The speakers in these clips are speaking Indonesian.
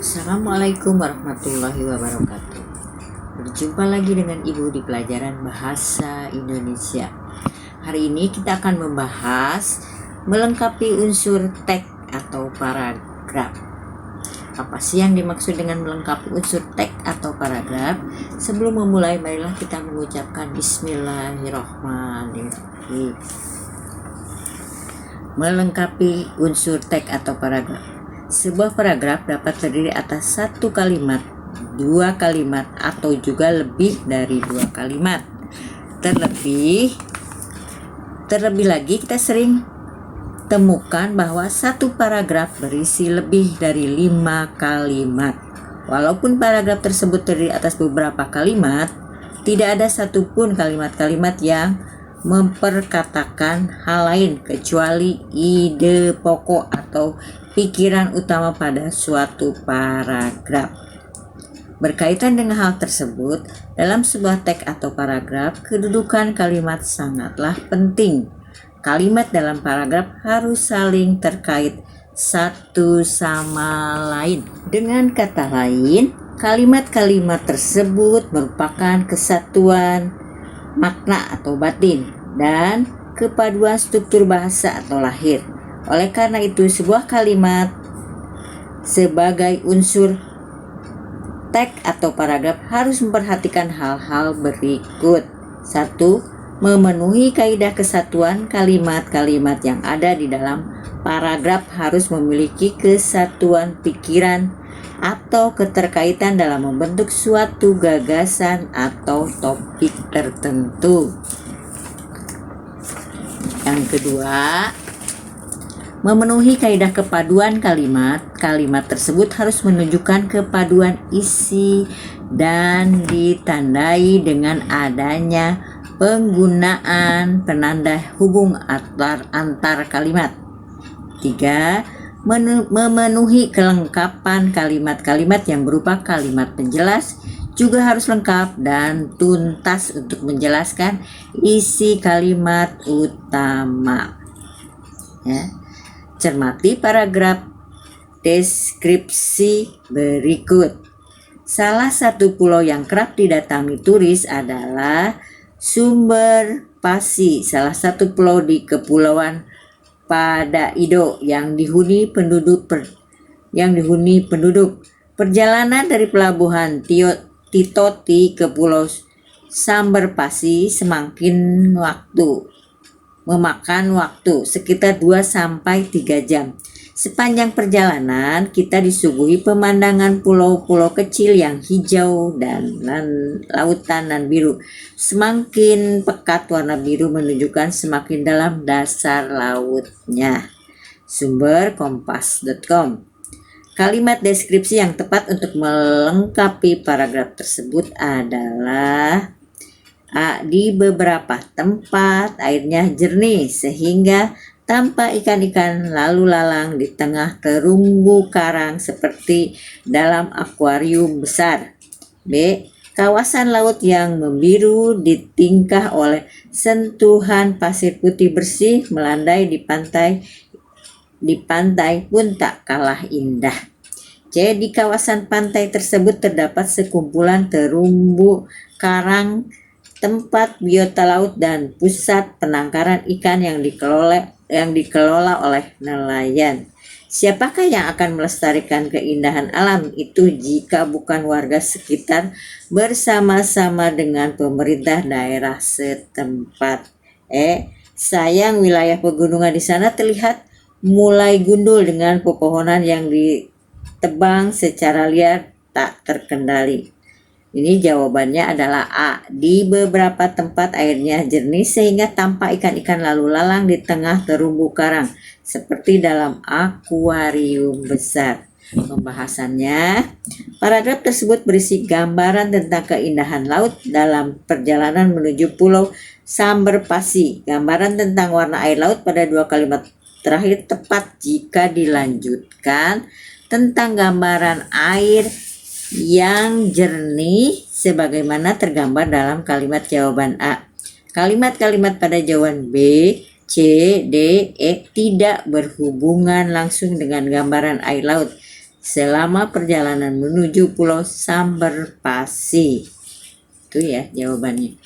Assalamualaikum warahmatullahi wabarakatuh. Berjumpa lagi dengan Ibu di pelajaran Bahasa Indonesia. Hari ini kita akan membahas melengkapi unsur teks atau paragraf. Apa sih yang dimaksud dengan melengkapi unsur teks atau paragraf? Sebelum memulai, marilah kita mengucapkan Bismillahirrahmanirrahim. Melengkapi unsur teks atau paragraf. Sebuah paragraf dapat terdiri atas satu kalimat, dua kalimat, atau juga lebih dari dua kalimat. Terlebih lagi kita sering temukan bahwa satu paragraf berisi lebih dari 5 kalimat. Walaupun paragraf tersebut terdiri atas beberapa kalimat, tidak ada satupun kalimat-kalimat yang memperkatakan hal lain kecuali ide pokok atau pikiran utama pada suatu paragraf. Berkaitan dengan hal tersebut, dalam sebuah teks atau paragraf, kedudukan kalimat sangatlah penting. Kalimat dalam paragraf harus saling terkait satu sama lain. Dengan kata lain, kalimat-kalimat tersebut merupakan kesatuan makna atau batin dan kepaduan struktur bahasa atau lahir. Oleh karena itu, sebuah kalimat sebagai unsur teks atau paragraf harus memperhatikan hal-hal berikut. 1. Memenuhi kaidah kesatuan. Kalimat-kalimat yang ada di dalam paragraf harus memiliki kesatuan pikiran atau keterkaitan dalam membentuk suatu gagasan atau topik tertentu. Yang kedua, memenuhi kaidah kepaduan kalimat. Kalimat tersebut harus menunjukkan kepaduan isi dan ditandai dengan adanya penggunaan penanda hubung antar kalimat. 3. Memenuhi kelengkapan kalimat-kalimat yang berupa kalimat penjelas juga harus lengkap dan tuntas untuk menjelaskan isi kalimat utama. Cermati paragraf deskripsi berikut. Salah satu pulau yang kerap didatangi turis adalah Sumber Pasi, salah satu pulau di Kepulauan Padaido yang dihuni penduduk. Perjalanan dari pelabuhan Titoti ke Pulau Samberpasi memakan waktu sekitar 2-3 jam. Sepanjang perjalanan kita disuguhi pemandangan pulau-pulau kecil yang hijau dan lautan nan biru. Semakin pekat warna biru menunjukkan semakin dalam dasar lautnya. Sumber kompas.com. Kalimat deskripsi yang tepat untuk melengkapi paragraf tersebut adalah di beberapa tempat airnya jernih sehingga tampak ikan-ikan lalu lalang di tengah terumbu karang seperti dalam akuarium besar. B. Kawasan laut yang membiru ditingkah oleh sentuhan pasir putih bersih melandai di pantai pun tak kalah indah. C. Di kawasan pantai tersebut terdapat sekumpulan terumbu karang, tempat biota laut dan pusat penangkaran ikan yang dikelola oleh nelayan. Siapakah yang akan melestarikan keindahan alam itu jika bukan warga sekitar bersama-sama dengan pemerintah daerah setempat? Sayang wilayah pegunungan di sana terlihat mulai gundul dengan pepohonan yang ditebang secara liar tak terkendali. Ini jawabannya adalah A. Di beberapa tempat airnya jernih sehingga tampak ikan-ikan lalu lalang di tengah terumbu karang seperti dalam akuarium besar. Pembahasannya, paragraf tersebut berisi gambaran tentang keindahan laut dalam perjalanan menuju Pulau Samberpasi. Gambaran tentang warna air laut pada 2 kalimat terakhir tepat jika dilanjutkan tentang gambaran air yang jernih sebagaimana tergambar dalam kalimat jawaban A. Kalimat-kalimat pada jawaban B C, D, E tidak berhubungan langsung dengan gambaran air laut selama perjalanan menuju Pulau Samberpasi. Itu ya jawabannya.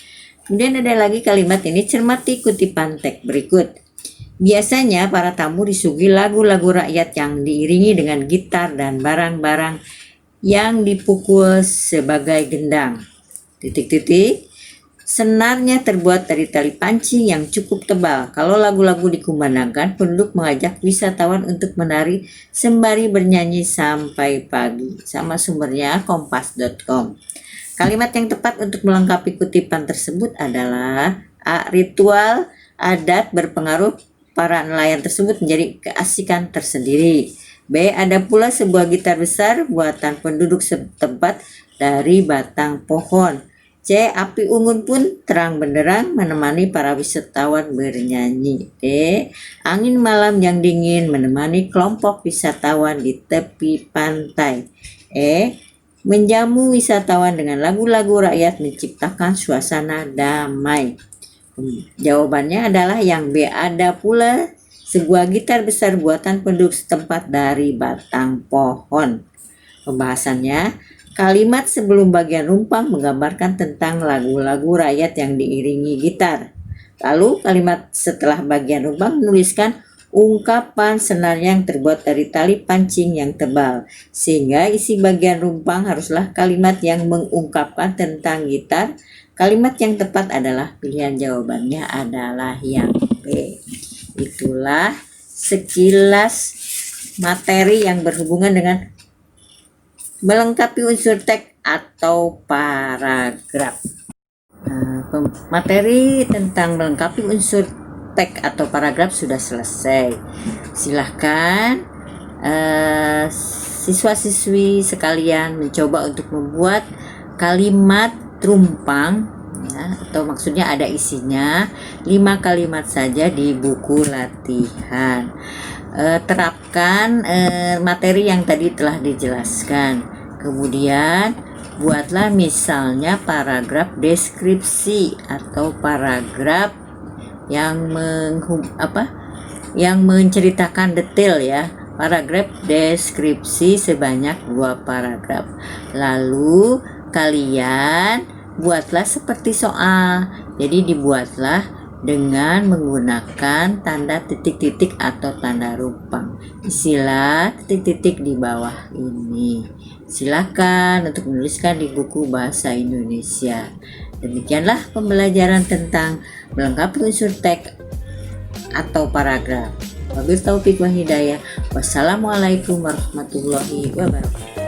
Kemudian ada lagi kalimat ini, cermati kutipan teks berikut. Biasanya para tamu disuguhi lagu-lagu rakyat yang diiringi dengan gitar dan barang-barang yang dipukul sebagai gendang. Titik-titik. Senarnya terbuat dari tali pancing yang cukup tebal. Kalau lagu-lagu dikumandangkan, penduduk mengajak wisatawan untuk menari sembari bernyanyi sampai pagi. Sama sumbernya kompas.com. Kalimat yang tepat untuk melengkapi kutipan tersebut adalah A. Ritual adat berpengaruh para nelayan tersebut menjadi keasikan tersendiri. B. Ada pula sebuah gitar besar buatan penduduk setempat dari batang pohon. C. Api unggun pun terang benderang menemani para wisatawan bernyanyi. D. Angin malam yang dingin menemani kelompok wisatawan di tepi pantai. E. Menjamu wisatawan dengan lagu-lagu rakyat menciptakan suasana damai. Jawabannya adalah yang B. Ada pula sebuah gitar besar buatan penduduk setempat dari batang pohon. Pembahasannya, kalimat sebelum bagian rumpang menggambarkan tentang lagu-lagu rakyat yang diiringi gitar. Lalu kalimat setelah bagian rumpang menuliskan ungkapan senar yang terbuat dari tali pancing yang tebal. Sehingga isi bagian rumpang haruslah kalimat yang mengungkapkan tentang gitar. Kalimat yang tepat adalah pilihan jawabannya adalah yang B. Itulah sekilas materi yang berhubungan dengan melengkapi unsur teks atau paragraf. Materi tentang melengkapi unsur teks atau paragraf sudah selesai. Silahkan siswa-siswi sekalian mencoba untuk membuat kalimat rumpang ya, atau maksudnya ada isinya 5 kalimat saja di buku latihan. Terapkan materi yang tadi telah dijelaskan. Kemudian buatlah misalnya paragraf deskripsi atau paragraf yang menceritakan detail ya. Paragraf deskripsi sebanyak 2 paragraf. Lalu kalian buatlah seperti soal. Jadi dibuatlah dengan menggunakan tanda titik-titik atau tanda rumpang. Isilah titik-titik di bawah ini. Silakan untuk menuliskan di buku bahasa Indonesia. Demikianlah pembelajaran tentang melengkapi unsur teks atau paragraf. Wabillahi taufiq wal hidayah. Wassalamualaikum warahmatullahi wabarakatuh.